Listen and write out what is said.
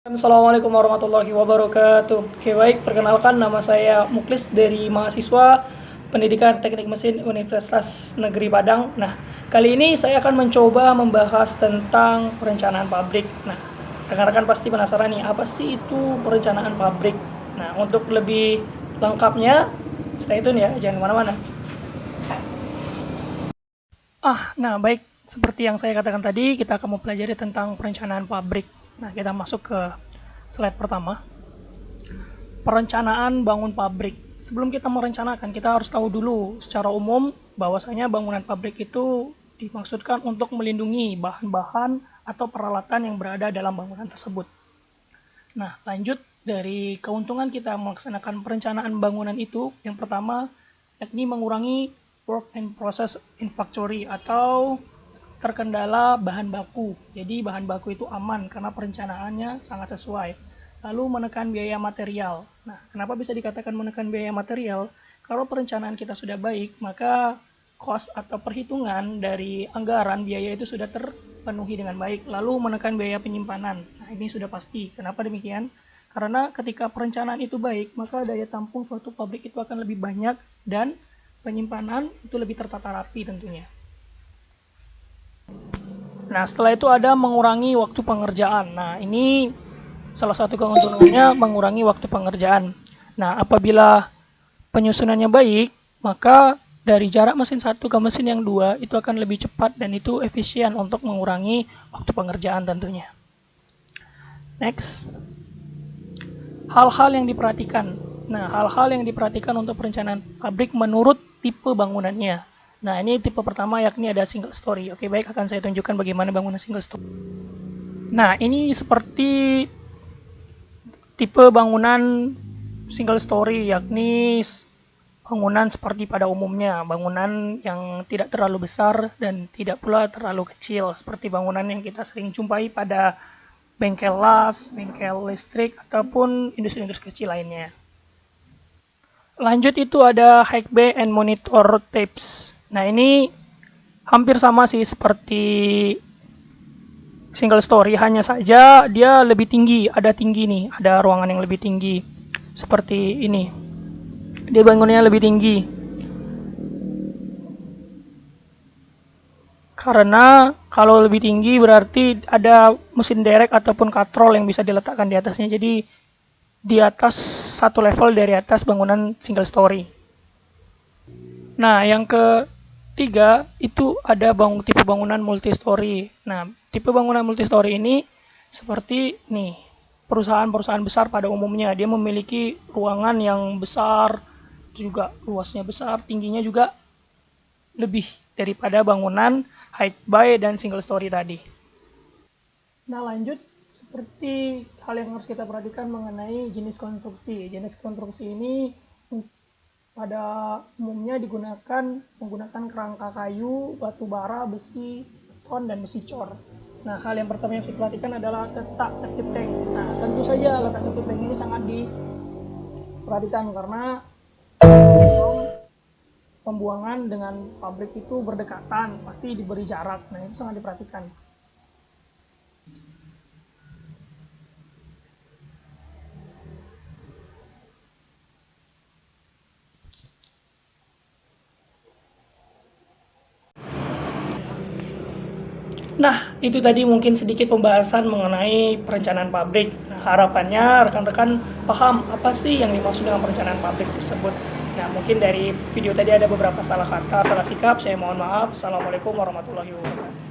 Assalamualaikum warahmatullahi wabarakatuh. Oke, baik, perkenalkan nama saya Muklis dari mahasiswa Pendidikan Teknik Mesin Universitas Negeri Padang. Nah, kali ini saya akan mencoba membahas tentang perencanaan pabrik. Nah, rekan-rekan pasti penasaran nih, apa sih itu perencanaan pabrik? Nah, untuk lebih lengkapnya, stay tune ya, jangan kemana-mana. Nah, baik, seperti yang saya katakan tadi, kita akan mempelajari tentang perencanaan pabrik. Nah, kita masuk ke slide pertama. Perencanaan bangun pabrik. Sebelum kita merencanakan, kita harus tahu dulu secara umum bahwasanya bangunan pabrik itu dimaksudkan untuk melindungi bahan-bahan atau peralatan yang berada dalam bangunan tersebut. Nah, lanjut dari keuntungan kita melaksanakan perencanaan bangunan itu, yang pertama yakni mengurangi work and process in factory atau terkendala bahan baku. Jadi bahan baku itu aman karena perencanaannya sangat sesuai. Lalu menekan biaya material. Nah, kenapa bisa dikatakan menekan biaya material? Kalau perencanaan kita sudah baik, maka cost atau perhitungan dari anggaran biaya itu sudah terpenuhi dengan baik. Lalu menekan biaya penyimpanan. Nah, ini sudah pasti. Kenapa demikian? Karena ketika perencanaan itu baik, maka daya tampung suatu pabrik itu akan lebih banyak dan penyimpanan itu lebih tertata rapi tentunya. Nah, setelah itu ada mengurangi waktu pengerjaan. Nah, ini salah satu keuntungannya mengurangi waktu pengerjaan. Nah, apabila penyusunannya baik, maka dari jarak mesin satu ke mesin yang dua itu akan lebih cepat dan itu efisien untuk mengurangi waktu pengerjaan tentunya. Next. Hal-hal yang diperhatikan. Nah, hal-hal yang diperhatikan untuk perencanaan pabrik menurut tipe bangunannya. Nah, ini tipe pertama yakni ada single story. Oke, baik, akan saya tunjukkan bagaimana bangunan single story. Nah, ini seperti tipe bangunan single story yakni bangunan seperti pada umumnya, bangunan yang tidak terlalu besar dan tidak pula terlalu kecil, seperti bangunan yang kita sering jumpai pada bengkel las, bengkel listrik, ataupun industri-industri kecil lainnya. Lanjut itu ada high bay and monitor tapes. Nah, ini hampir sama sih seperti single story, hanya saja dia lebih tinggi, ada tinggi nih, ada ruangan yang lebih tinggi. Seperti ini. Dia bangunnya lebih tinggi. Karena kalau lebih tinggi berarti ada mesin derek ataupun katrol yang bisa diletakkan di atasnya. Jadi di atas satu level dari atas bangunan single story. Nah, yang ketiga itu ada tipe bangunan multi-story. Nah, tipe bangunan multi-story ini seperti nih, perusahaan-perusahaan besar pada umumnya dia memiliki ruangan yang besar, juga luasnya besar, tingginya juga lebih daripada bangunan high bay dan single story tadi. Nah, lanjut seperti hal yang harus kita perhatikan mengenai jenis konstruksi. Jenis konstruksi ini pada umumnya menggunakan kerangka kayu, batu bara, besi, beton, dan besi cor. Nah, hal yang pertama yang harus diperhatikan adalah letak septic tank. Nah, tentu saja letak septic tank ini sangat diperhatikan karena pembuangan dengan pabrik itu berdekatan, pasti diberi jarak. Nah, itu sangat diperhatikan. Nah, itu tadi mungkin sedikit pembahasan mengenai perencanaan pabrik. Nah, harapannya rekan-rekan paham apa sih yang dimaksud dengan perencanaan pabrik tersebut. Nah, mungkin dari video tadi ada beberapa salah kata, salah sikap, saya mohon maaf. Assalamualaikum warahmatullahi wabarakatuh.